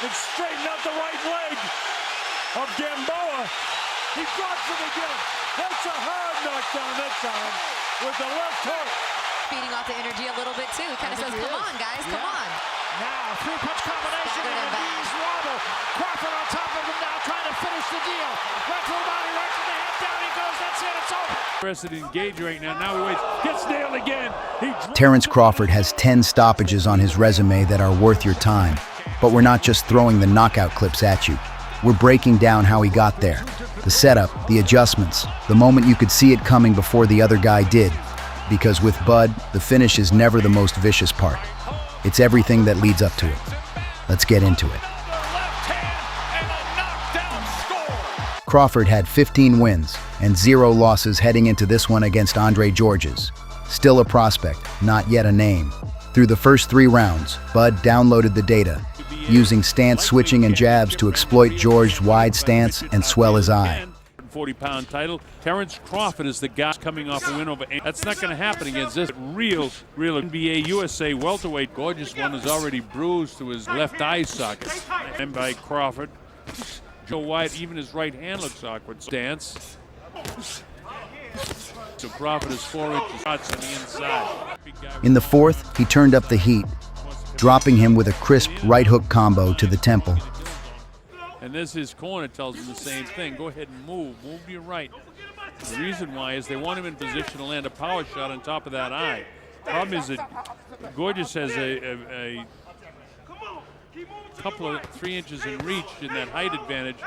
and straighten out the right leg of Gamboa. He drops it again. That's a hard knockdown that time with the left hook. Feeding off the energy a little bit too. He kind of says, come on, guys, come on. Now, three-punch combination and a knees wobble. Crawford on top of him now, trying to finish the deal. Right to the body, right to the head, down he goes, that's it, it's over. Interested in engage right now. Now he waits, gets nailed again. Terence Crawford has 10 stoppages on his resume that are worth your time. But we're not just throwing the knockout clips at you. We're breaking down how he got there. The setup, the adjustments, the moment you could see it coming before the other guy did. Because with Bud, the finish is never the most vicious part. It's everything that leads up to it. Let's get into it. Crawford had 15 wins and 0 losses heading into this one against Gorges. Still a prospect, not yet a name. Through the first 3 rounds, Bud downloaded the data, using stance switching and jabs to exploit Gorges' wide stance and swell his eye. 40-pound title. Terence Crawford is the guy coming off a win over. That's not going to happen against this real NBA USA welterweight. Gorgeous one is already bruised to his left eye socket. And by Crawford, Joe White, even his right hand looks awkward. Stance. So Crawford is 4 inches shots on the inside. In the 4th, he turned up the heat, dropping him with a crisp right hook combo to the temple. And this his corner tells him the same thing. Go ahead and move to your right. The reason why is they want him in position to land a power shot on top of that eye. Problem is that Gorges has a couple of 3 inches in reach in that height advantage.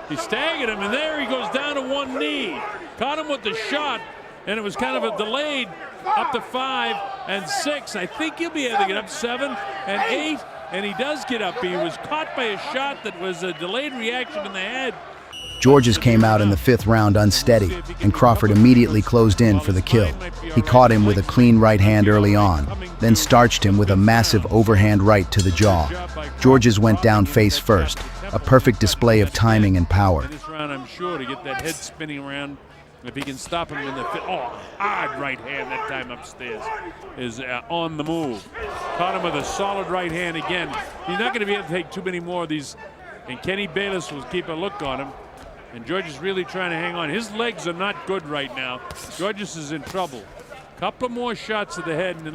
He staggered him, and there he goes down to 1 knee. Caught him with the shot, and it was kind of a delayed up to 5 and 6. I think he'll be able to get up 7 and 8. And he does get up. He was caught by a shot that was a delayed reaction in the head. Gorges came out in the 5th round unsteady, and Crawford immediately closed in for the kill. He caught him with a clean right hand early on, then starched him with a massive overhand right to the jaw. Gorges went down face first, a perfect display of timing and power. In this round, I'm sure, to get that head spinning around. If he can stop him in the hard right hand that time upstairs is on the move. Caught him with a solid right hand again. He's not going to be able to take too many more of these. And Kenny Bayless will keep a look on him. And Gorges is really trying to hang on. His legs are not good right now. Gorges is in trouble. Couple more shots to the head, and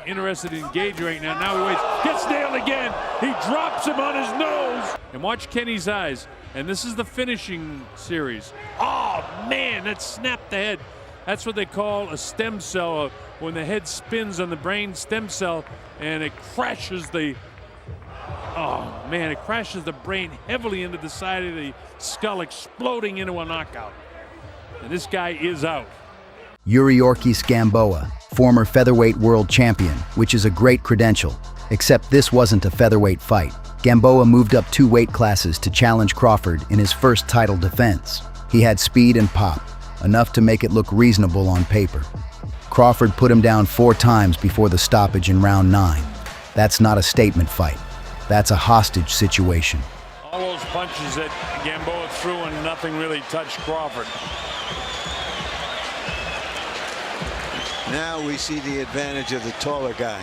interested in engage right now. Now he waits, gets nailed again. He drops him on his nose. And watch Kenny's eyes. And this is the finishing series. Oh man, that snapped the head. That's what they call a stem cell, when the head spins on the brain stem cell, and it crashes the. Oh man, it crashes the brain heavily into the side of the skull, exploding into a knockout. And this guy is out. Yuriorkis Gamboa, former featherweight world champion, which is a great credential. Except this wasn't a featherweight fight. Gamboa moved up 2 weight classes to challenge Crawford in his first title defense. He had speed and pop, enough to make it look reasonable on paper. Crawford put him down 4 times before the stoppage in round 9. That's not a statement fight. That's a hostage situation. All those punches that Gamboa threw and nothing really touched Crawford. Now we see the advantage of the taller guy.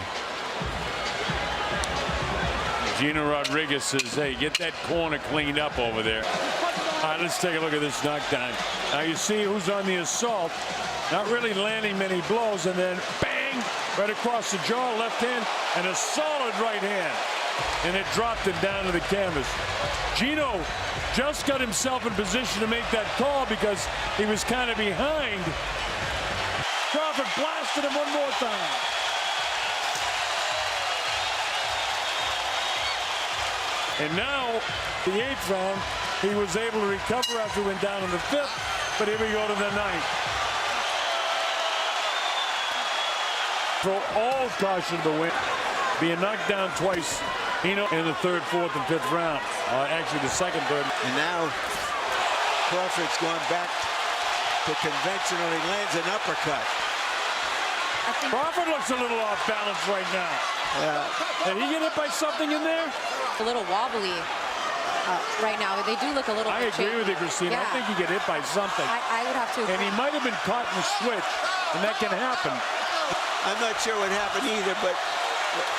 Gino Rodriguez says, hey, get that corner cleaned up over there. All right, let's take a look at this knockdown. Now you see who's on the assault. Not really landing many blows, and then bang, right across the jaw, left hand, and a solid right hand. And it dropped him down to the canvas. Gino just got himself in position to make that call because he was kind of behind. Crawford blasted him one more time. And now, the 8th round, he was able to recover after he went down in the 5th, but here we go to the 9th. For all caution to win, being knocked down twice, in the 3rd, 4th, and 5th round. Actually, the 2nd, 3rd. And now, Crawford's gone back to conventional. He lands an uppercut. Crawford looks a little off balance right now. Yeah. Did he get hit by something in there? A little wobbly right now. They do look a little I bit agree shaky. with you, Christine. Yeah. I think he get hit by something. I would have to. And he might have been caught in the switch, and that can happen. I'm not sure what happened either, but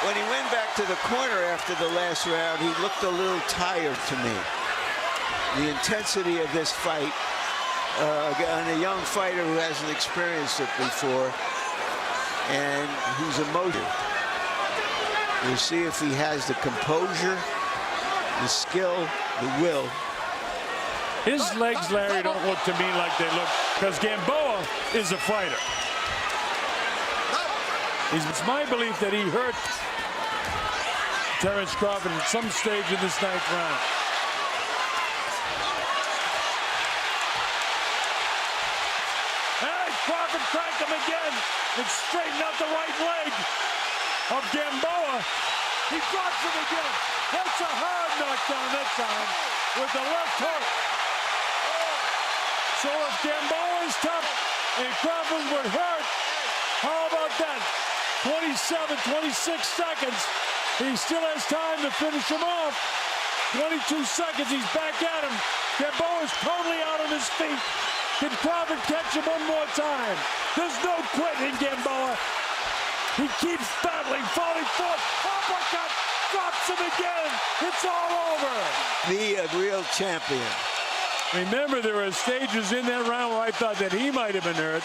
When he went back to the corner after the last round, he looked a little tired to me. The intensity of this fight on a young fighter who hasn't experienced it before and who's emotive. We'll see if he has the composure, the skill, the will. His legs, Larry, don't look to me like they look, because Gamboa is a fighter. It's my belief that he hurt Terence Crawford at some stage in this 9th round. Hey, Crawford cracked him again and straightened out the right leg of Gamboa. He drops him again. That's a hard knockdown that time with the left hook. So if Gamboa is tough and Crawford would hurt, how about that? 27, 26 seconds. He still has time to finish him off. 22 seconds, he's back at him. Gamboa is totally out on his feet. Can Crawford catch him one more time? There's no quitting Gamboa. He keeps battling, falling forward. Uppercut, drops him again. It's all over. The real champion. Remember, there were stages in that round where I thought that he might have been hurt,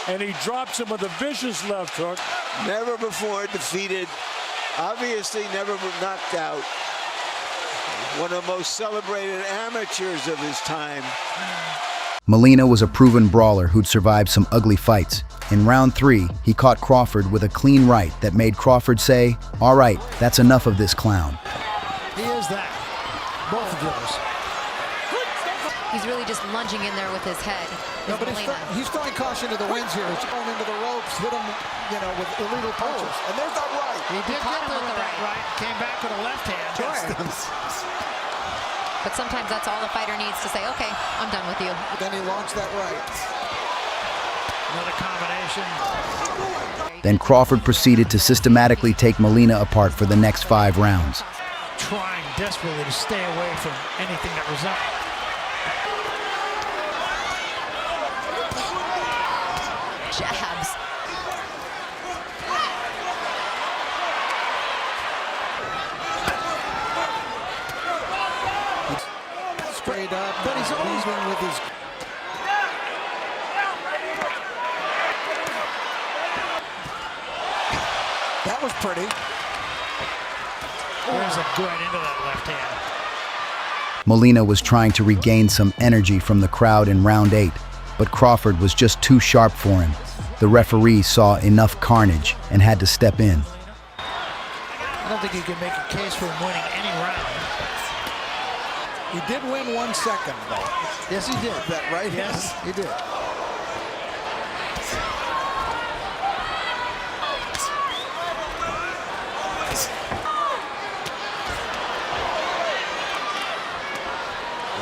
and he drops him with a vicious left hook. Never before defeated, obviously never knocked out. One of the most celebrated amateurs of his time. Molina was a proven brawler who'd survived some ugly fights. In round 3, he caught Crawford with a clean right that made Crawford say, "All right, that's enough of this clown." He is that. Both of those. He's really just lunging in there with his head. No, but he's throwing caution to the winds here. He's going into the ropes, hit him, with illegal punches. And there's that right. He did caught get him there with with the that right. Came back with a left hand. But sometimes that's all the fighter needs to say, okay, I'm done with you. Then he launched that right. Another combination. Then Crawford proceeded to systematically take Molina apart for the next 5 rounds. Trying desperately to stay away from anything that was up. Jabs. Straight up, but he's always been with his. That was pretty. There's a good into that left hand. Molina was trying to regain some energy from the crowd in round 8, but Crawford was just too sharp for him. The referee saw enough carnage and had to step in. I don't think you can make a case for him winning any round. He did win 1 second, though. Yes, he did. That right? Yes, he did.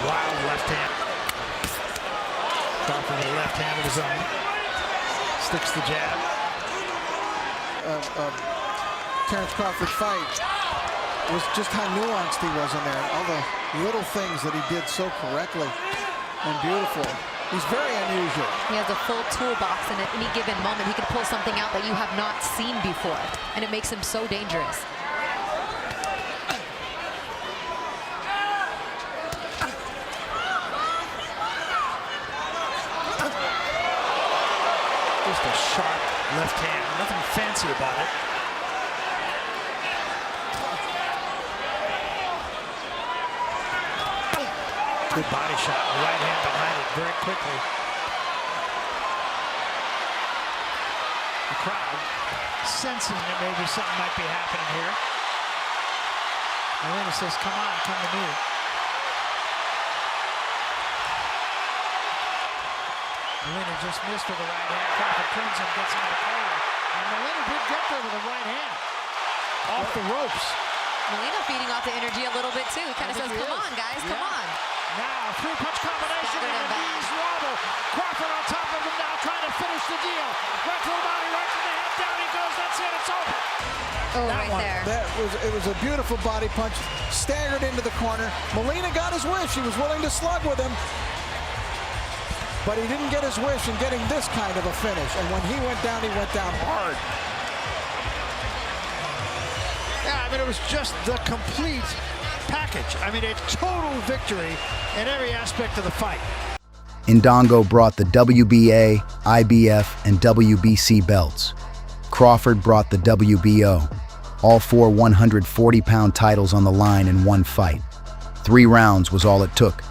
Wild left hand. Crawford with a left hand of his own. Sticks the jab. Terence Crawford's fight was just how nuanced he was in there. All the little things that he did so correctly and beautiful. He's very unusual. He has a full toolbox, and at any given moment, he can pull something out that you have not seen before, and it makes him so dangerous. Just a sharp left hand. Nothing fancy about it. Good body shot. Right hand behind it very quickly. The crowd sensing that maybe something might be happening here. Molina says, come on, come to me. Molina just missed with the right hand. Crawford turns him, gets him in the corner. And Molina did get there with the right hand. Off the ropes. Molina feeding off the energy a little bit too. Kind of says, come on, guys, come on. Now, 3-punch combination and a knees wobble. Crawford on top of him now, trying to finish the deal. Right to the body, right to the head, down he goes. That's it, it's over. Oh, right there. It was a beautiful body punch. Staggered into the corner. Molina got his wish. He was willing to slug with him. But he didn't get his wish in getting this kind of a finish. And when he went down hard. I mean, it was just the complete package. I mean, a total victory in every aspect of the fight. Indongo brought the WBA, IBF, and WBC belts. Crawford brought the WBO, all 4 140-pound titles on the line in one fight. 3 rounds was all it took.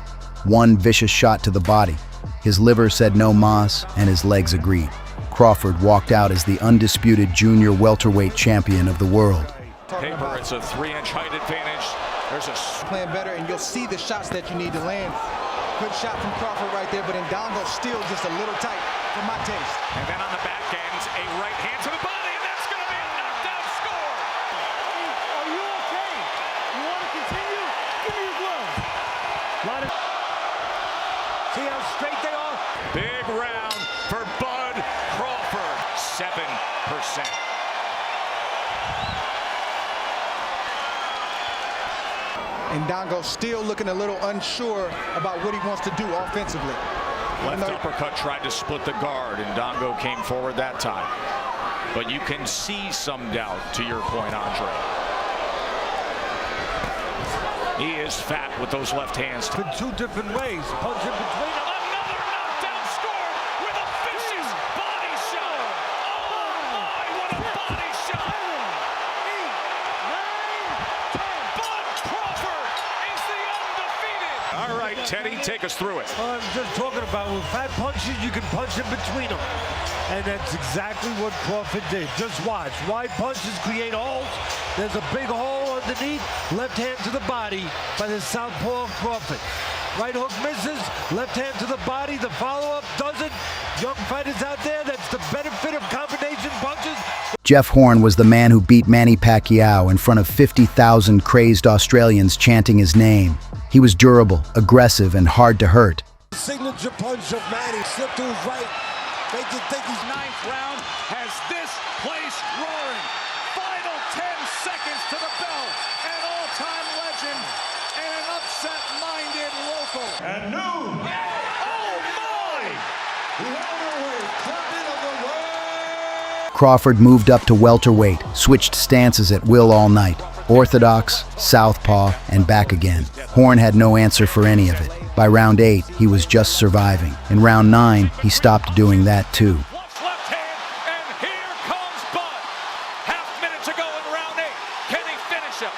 One vicious shot to the body. His liver said no mas, and his legs agreed. Crawford walked out as the undisputed junior welterweight champion of the world. Paper, it's a 3-inch height advantage. There's a playing better, and you'll see the shots that you need to land. Good shot from Crawford right there, but Indongo still just a little tight for my taste. And then on the back end, a right hand to the body, and that's going to be a knockdown score. Are you okay? You want to continue? Give me your gloves. See how straight they are? Big round for Bud Crawford, 7%. Indongo still looking a little unsure about what he wants to do offensively. Left uppercut tried to split the guard. Indongo came forward that time. But you can see some doubt, to your point, Andre. He is fat with those left hands. In 2 different ways. Punch in between them. Another knockdown score with a vicious body shot. Oh my, what a body shot. Bud Crawford is the undefeated. All right, Teddy, take us through it. I'm just talking about with fat punches, you can punch in between them. And that's exactly what Crawford did. Just watch. Wide punches create holes. There's a big hole underneath. Left hand to the body by the southpaw Crawford. Right hook misses. Left hand to the body. The follow-up doesn't. Young fighters out there, that's the benefit of combination punches. Jeff Horn was the man who beat Manny Pacquiao in front of 50,000 crazed Australians chanting his name. He was durable, aggressive, and hard to hurt. Signature punch of Manny. Slip to his right. They just think he's 9th round has this place roaring. Final 10 seconds to the bell. An all-time legend and an upset-minded local. and new. Oh my! Welterweight champion of the world. Crawford moved up to welterweight, switched stances at will all night. Orthodox, southpaw, and back again. Horn had no answer for any of it. By round 8, he was just surviving. In round 9, he stopped doing that too. Left hand, and here comes Bud. Half minute to go in round 8. Can he finish him?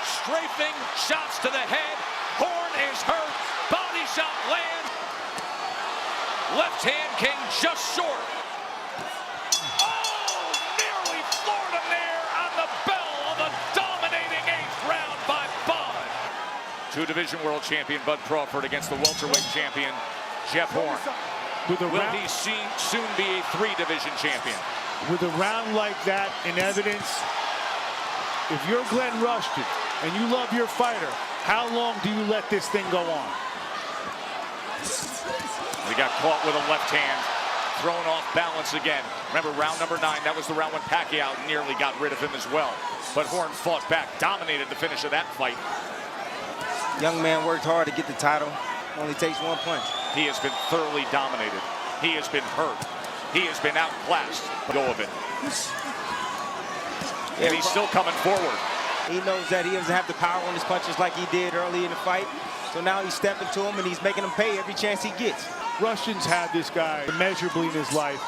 Strafing shots to the head. Horn is hurt. Body shot lands. Left hand came just short. Oh, nearly floored him there on the bell of the dominating 8th round by Bud. 2-division world champion Bud Crawford against the welterweight champion Jeff Horn. Will he soon be a 3-division champion? With a round like that in evidence, if you're Glenn Rushton and you love your fighter, how long do you let this thing go on? He got caught with a left hand, thrown off balance again. Remember, round number 9, that was the round when Pacquiao nearly got rid of him as well. But Horn fought back, dominated the finish of that fight. Young man worked hard to get the title. Only takes one punch. He has been thoroughly dominated. He has been hurt. He has been outclassed. Go of it. And he's still coming forward. He knows that he doesn't have the power on his punches like he did early in the fight. So now he's stepping to him and he's making him pay every chance he gets. Rushton's had this guy immeasurably in his life.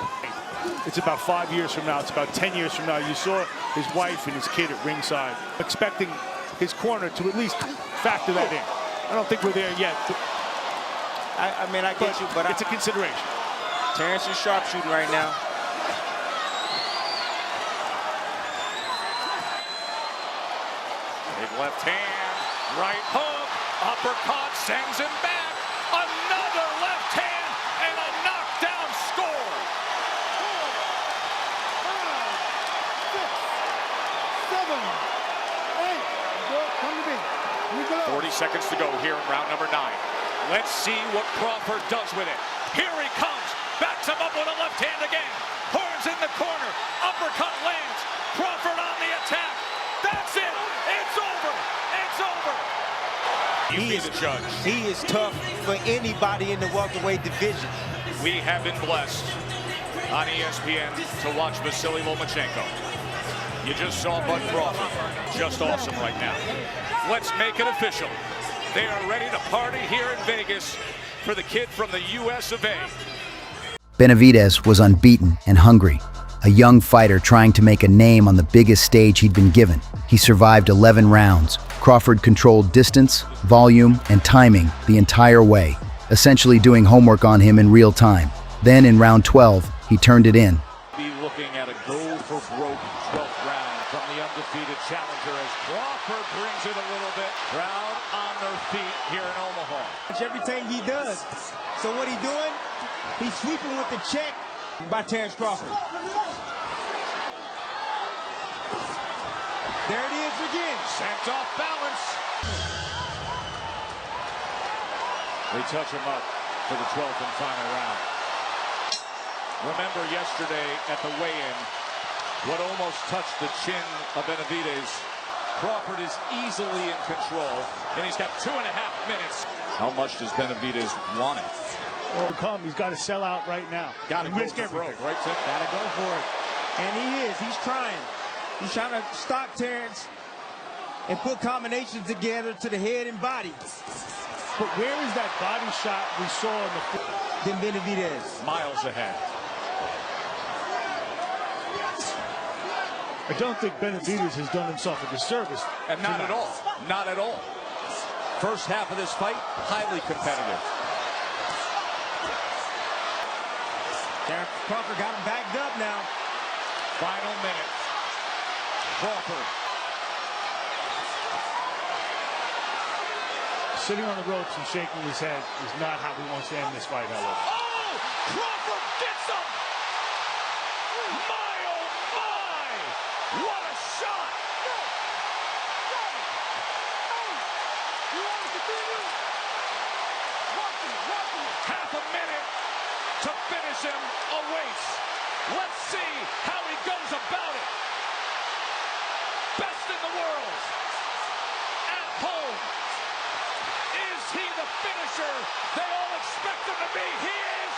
It's about 5 years from now. It's about 10 years from now. You saw his wife and his kid at ringside, expecting his corner to at least factor that in. I don't think we're there yet. I mean, I get you, but it's a consideration. Terence is sharpshooting right now. Big left hand, right hook, uppercut, sends him back. Another left hand and a knockdown score. 40 seconds to go here in round number 9. Let's see what Crawford does with it. Here he comes, backs him up with a left hand again. Horns in the corner, uppercut lands. Crawford on the attack. That's it. It's over. It's over. You be the judge. He is tough for anybody in the welterweight division. We have been blessed on ESPN to watch Vasily Lomachenko. You just saw Bud Crawford. Just awesome right now. Let's make it official. They are ready to party here in Vegas for the kid from the US of A. Benavidez was unbeaten and hungry, a young fighter trying to make a name on the biggest stage he'd been given. He survived 11 rounds. Crawford controlled distance, volume, and timing the entire way, essentially doing homework on him in real time. Then in round 12, he turned it in. Be looking at a goal for Brook, 12th round from the undefeated challenger as Crawford brings it a little bit. Crowd on their feet here in Omaha. It's everything he does. So what he doing? He's sweeping with the check by Terence Crawford. There it is again. Sent off balance. They touch him up for the 12th and final round. Remember yesterday at the weigh-in, what almost touched the chin of Benavidez. Crawford is easily in control, and he's got 2.5 minutes. How much does Benavidez want it? He's got to sell out right now. Got to risk everything, right, Tim? Got to go for it. And he is. He's trying. He's trying to stop Terence and put combinations together to the head and body. But where is that body shot we saw in the Then Benavidez. Miles ahead. I don't think Benavidez has done himself a disservice. And not at all. Not at all. First half of this fight, highly competitive. Terence Crawford got him backed up now. Final minute. Crawford. Sitting on the ropes and shaking his head is not how he wants to end this fight, however. Oh! Crawford gets him! My, oh my! What a shot! Half a minute to finish him awaits. Let's see how he goes about it. Best in the world. At home. Is he the finisher they all expect him to be? He is.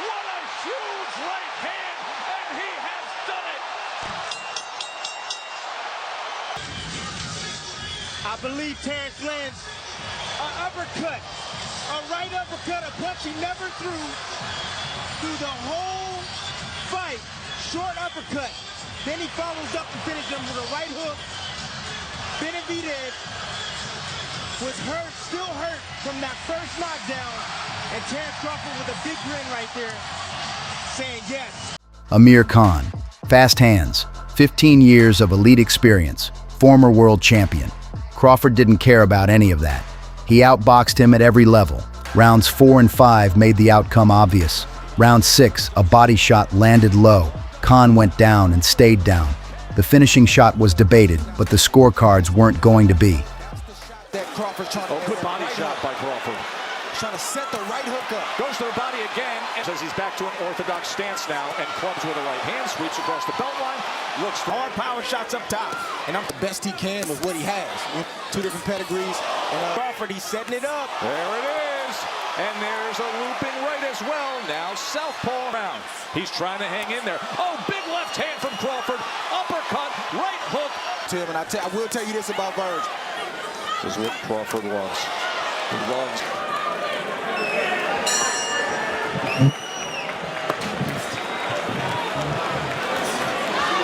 What a huge right hand, and he has done it. I believe Terence lands an uppercut, a right uppercut, a punch he never threw through the whole fight. Short uppercut. Then he follows up to finish him with a right hook. Benavidez was hurt, still hurt from that first knockdown. And Terence Crawford with a big grin right there, saying yes. Amir Khan, fast hands, 15 years of elite experience, former world champion. Crawford didn't care about any of that. He outboxed him at every level. Rounds 4 and 5 made the outcome obvious. Round 6, a body shot landed low. Khan went down and stayed down. The finishing shot was debated, but the scorecards weren't going to be. That Crawford's trying to Good body shot by Crawford. trying to set the right hook up. Goes to the body again. And says he's back to an orthodox stance now and clubs with a right hand, sweeps across the belt line, looks to Hard power shots up top. And I'm the best he can with what he has. With 2 different pedigrees. And Crawford, he's setting it up. There it is. And there's a looping right as well. Now southpaw round. He's trying to hang in there. Oh, big left hand from Crawford. Uppercut, right hook. Tim, and I will tell you this about Verge. This is what Crawford loves. He loves.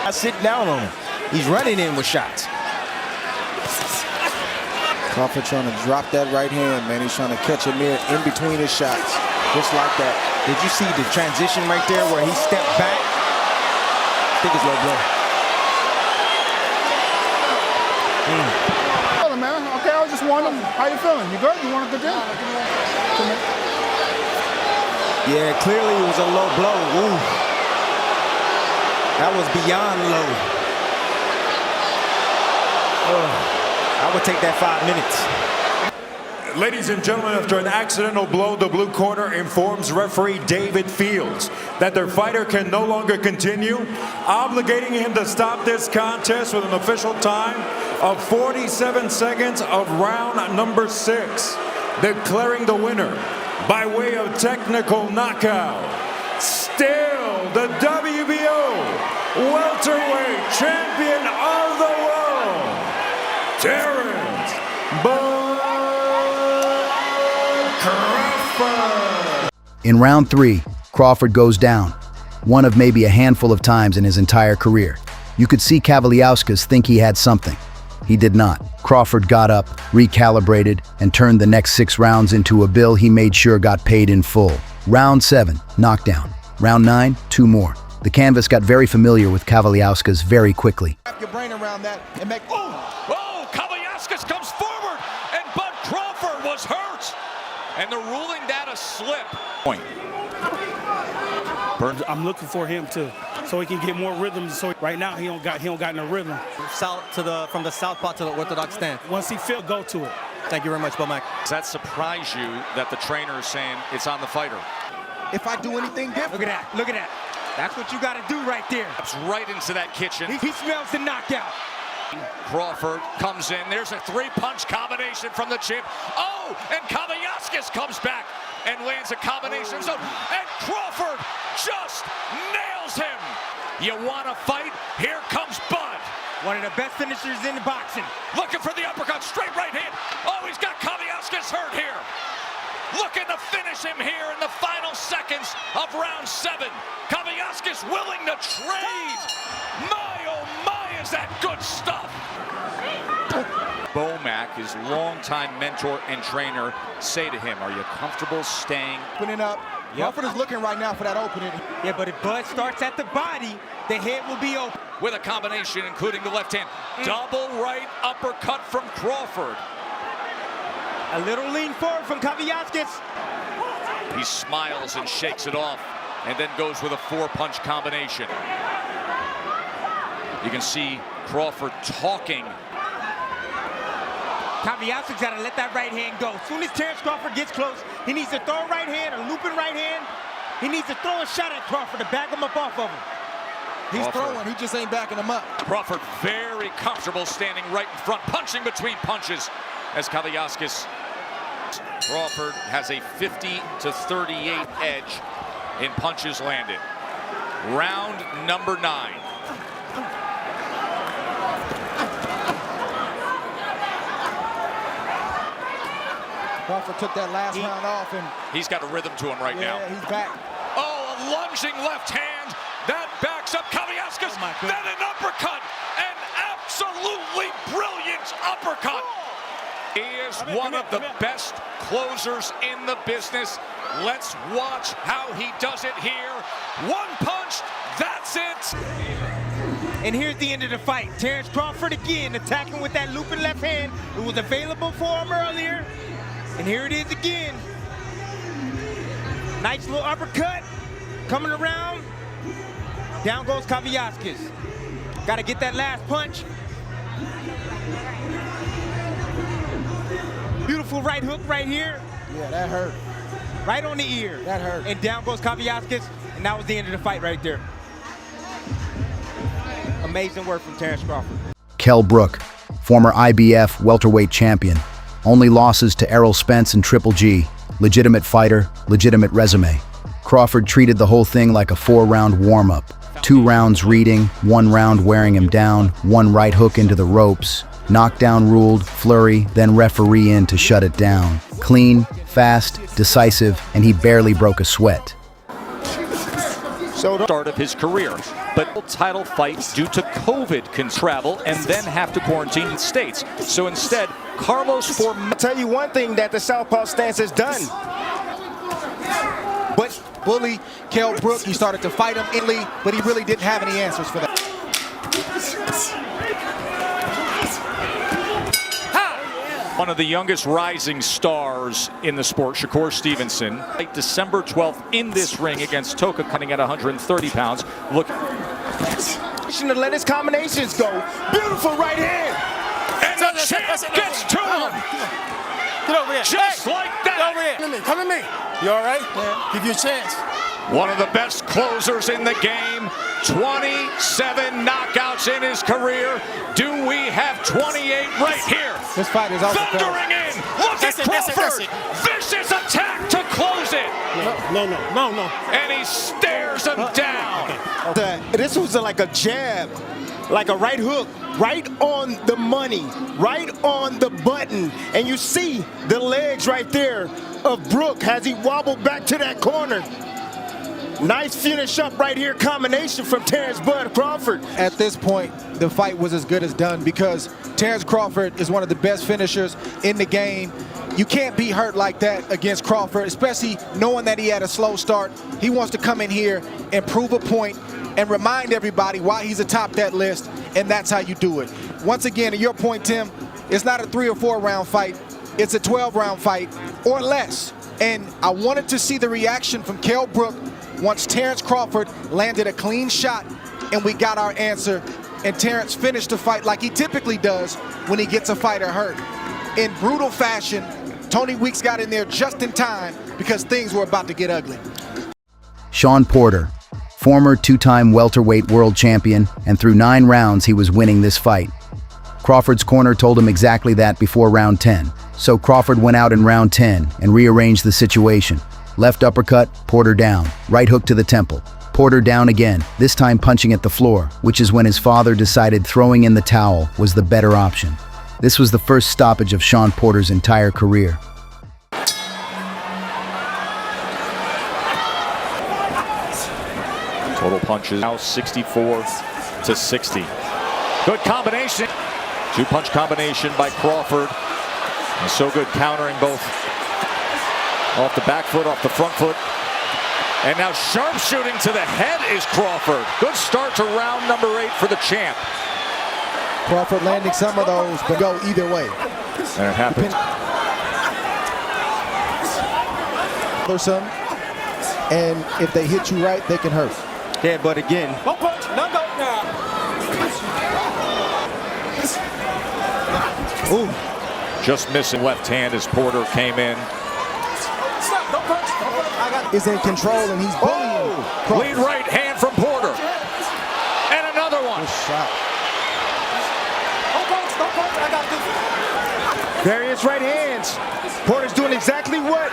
I sit down on him. He's running in with shots. Crawford trying to drop that right hand, man. He's trying to catch Amir in between his shots. Just like that. Did you see the transition right there where he stepped back? I think it's low blow. Hello, man. Okay, I was just wondering, how you feeling? You good? You want to continue? Yeah, clearly it was a low blow. Ooh. That was beyond low. I would take that 5 minutes. Ladies and gentlemen, after an accidental blow, the blue corner informs referee David Fields that their fighter can no longer continue, obligating him to stop this contest with an official time of 47 seconds of round number 6, declaring the winner by way of technical knockout, still the WBO welterweight champion of In round 3, Crawford goes down, one of maybe a handful of times in his entire career. You could see Kavaliauskas think he had something. He did not. Crawford got up, recalibrated, and turned the next 6 rounds into a bill he made sure got paid in full. Round 7, knockdown. Round 9, 2 more. The canvas got very familiar with Kavaliauskas very quickly. Wrap your brain around that and make. Oh, Kavaliauskas comes forward, and Bud Crawford was hurt. And they're ruling that a slip. Point. I'm looking for him so he can get more rhythm. So right now he don't got no rhythm. From the southpaw to the orthodox stance. Once he feel, go to it. Thank you very much, Bomac. Does that surprise you that the trainer is saying it's on the fighter? If I do anything different. Look at that. Look at that. That's what you got to do right there. It's right into that kitchen. He smells the knockout. Crawford comes in. There's a 3-punch combination from the champ. Oh, and Kavaliauskas comes back and lands a combination zone. And Crawford just nails him. You want to fight? Here comes Bud. One of the best finishers in the boxing. Looking for the uppercut, straight right hand. Oh, he's got Kavaliauskas hurt here. Looking to finish him here in the final seconds of round 7. Kavaliauskas willing to trade. My, oh my, is that good stuff. Bomac, his longtime mentor and trainer, say to him, are you comfortable staying? Opening up. Crawford is looking right now for that opening. Yeah, but if Bud starts at the body, the head will be open. With a combination, including the left hand. Double right uppercut from Crawford. A little lean forward from Kavaliauskas. He smiles and shakes it off, and then goes with a 4-punch combination. You can see Crawford talking. Kavaliauskas got to let that right hand go. As soon as Terence Crawford gets close, he needs to throw a right hand, a looping right hand. He needs to throw a shot at Crawford to back him up off of him. He's throwing, he just ain't backing him up. Crawford very comfortable standing right in front, punching between punches as Kavaliauskas. Crawford has a 50-38 edge in punches landed. Round number 9. Crawford took that last round off, and he's got a rhythm to him right now. Yeah, he's back. Oh, a lunging left hand that backs up Kavaliauskas. Then an uppercut, an absolutely brilliant uppercut. He is one of the best closers in the business. Let's watch how he does it here. 1 punch, that's it. And here's the end of the fight. Terence Crawford again attacking with that looping left hand. It was available for him earlier. And here it is again. Nice little uppercut. Coming around. Down goes Kavaliauskas. Got to get that last punch. Beautiful right hook right here. Yeah, that hurt. Right on the ear. That hurt. And down goes Kavaliauskas. And that was the end of the fight right there. Amazing work from Terence Crawford. Kell Brook, former IBF welterweight champion. Only losses to Errol Spence and Triple G. Legitimate fighter, legitimate resume. Crawford treated the whole thing like a 4-round warm-up. 2 rounds reading, 1 round wearing him down, 1 right hook into the ropes. Knockdown ruled, flurry, then referee in to shut it down. Clean, fast, decisive, and he barely broke a sweat. Start of his career, but title fights due to COVID can travel and then have to quarantine in states. So instead, Carlos for... I'll tell you one thing that the southpaw stance has done. But bully Kell Brook, he started to fight him in Lee, but he really didn't have any answers for that. One of the youngest rising stars in the sport, Shakur Stevenson. December 12th in this ring against Toka, cutting at 130 pounds. Look. To let his combinations go. Beautiful right hand. And the champ gets to him. Get over here. Just like that. Get over here. Come at me. You all right? Yeah. Give you a chance. One of the best closers in the game. 27 knockouts in his career. Do we have 28 right here? This fight is also thundering in. Look at Crawford. Vicious attack to close it. No. And he stares him down. This was like a jab, like a right hook right on the money, right on the button. And you see the legs right there of Brook as he wobbled back to that corner. Nice finish up right here, combination from Terence Bud Crawford. At this point, the fight was as good as done because Terence Crawford is one of the best finishers in the game. You can't be hurt like that against Crawford, especially knowing that he had a slow start. He wants to come in here and prove a point and remind everybody why he's atop that list, and that's how you do it. Once again, to your point, Tim, it's not a 3 or 4 round fight. It's a 12-round fight or less. And I wanted to see the reaction from Kell Brook once Terence Crawford landed a clean shot and we got our answer, and Terence finished the fight like he typically does when he gets a fighter hurt. In brutal fashion, Tony Weeks got in there just in time because things were about to get ugly. Shawn Porter, former 2-time welterweight world champion, and through 9 rounds he was winning this fight. Crawford's corner told him exactly that before round 10, so Crawford went out in round 10 and rearranged the situation. Left uppercut, Porter down. Right hook to the temple. Porter down again, this time punching at the floor, which is when his father decided throwing in the towel was the better option. This was the first stoppage of Shawn Porter's entire career. Total punches now 64-60. Good combination. 2-punch combination by Crawford. And so good countering both off the back foot, off the front foot. And now sharpshooting to the head is Crawford. Good start to round number 8 for the champ. Crawford landing some of those, but go either way. And it happened. Some, and if they hit you right, they can hurt. Yeah, but again. One punch, no go now. Ooh. Just missing left hand as Porter came in. Stop, don't punch, don't punch. Is in control and he's bullying. Lead right hand from Porter. And another one. Good shot. Don't punch, I got this. Various right hands. Porter's doing exactly what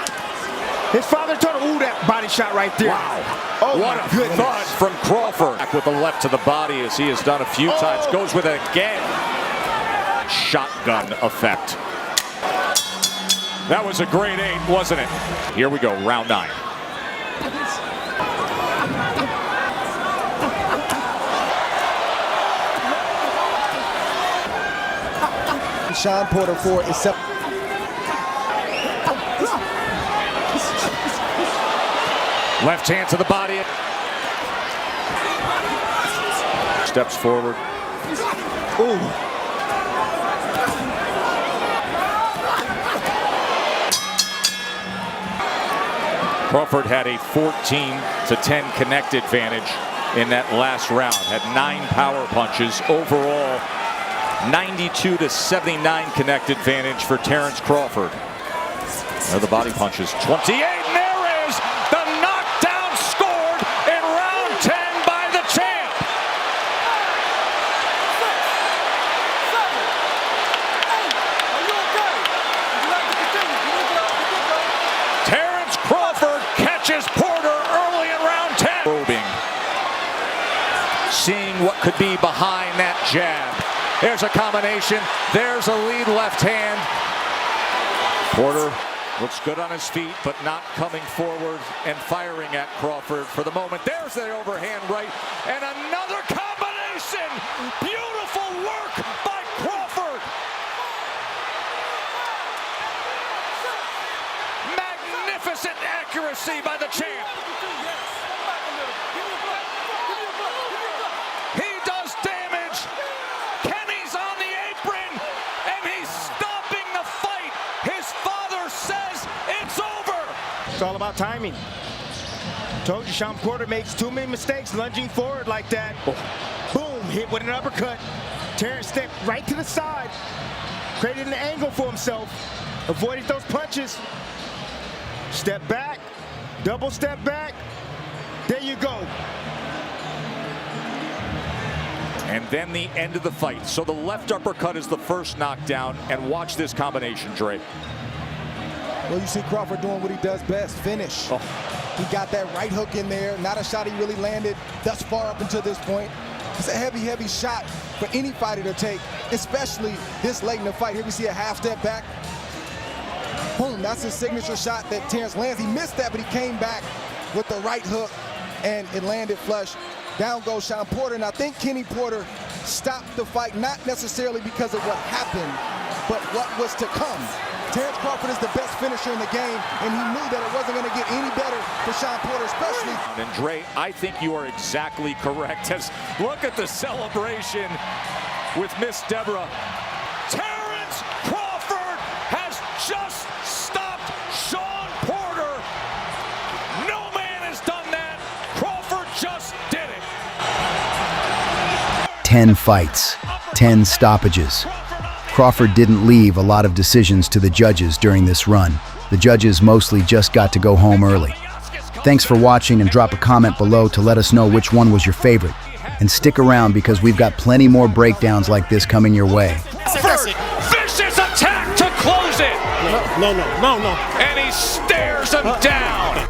his father told him. Ooh, that body shot right there. Wow. Oh, what my a goodness. thud from Crawford. Back with the left to the body as he has done a few times. Goes with it again. Shotgun effect. That was a great 8, wasn't it? Here we go, round 9. Shawn Porter for is left hand to the body. Steps forward. Ooh. Crawford had a 14-10 connect advantage in that last round. Had 9 power punches. Overall, 92-79 connect advantage for Terence Crawford. There are the body punches. 28, and there is the knockdown scored in round 10 by the champ. Terence Crawford catches Porter early in round 10. Probing. Seeing what could be behind that jab. There's a combination. There's a lead left hand. Porter looks good on his feet, but not coming forward and firing at Crawford for the moment. There's the overhand right, and another combination. Beautiful work by Crawford. Magnificent accuracy by the champ. He does damage. Kenny's on the apron, and he's stopping the fight. His father says it's over. It's all about timing. Told you Shawn Porter makes too many mistakes lunging forward like that. Boom, hit with an uppercut. Terence stepped right to the side, created an angle for himself, avoided those punches. Step back, double step back. There you go. And then the end of the fight. So the left uppercut is the first knockdown, and watch this combination, Dre. Well, you see Crawford doing what he does best, finish. He got that right hook in there, not a shot he really landed thus far up until this point. It's a heavy, heavy shot for any fighter to take, especially this late in the fight. Here we see a half step back. Boom, that's his signature shot that Terence lands. He missed that, but he came back with the right hook, and it landed flush. Down goes Shawn Porter, and I think Kenny Porter stopped the fight, not necessarily because of what happened, but what was to come. Terence Crawford is the best finisher in the game, and he knew that it wasn't going to get any better for Shawn Porter, especially. And Dre, I think you are exactly correct. Look at the celebration with Miss Deborah. Terence Crawford has just stopped Shawn Porter. No man has done that. Crawford just did it. 10 fights, 10 stoppages. Crawford didn't leave a lot of decisions to the judges during this run. The judges mostly just got to go home early. Thanks for watching, and drop a comment below to let us know which one was your favorite. And stick around because we've got plenty more breakdowns like this coming your way. Crawford, vicious attack to close it. No. And he stares him down.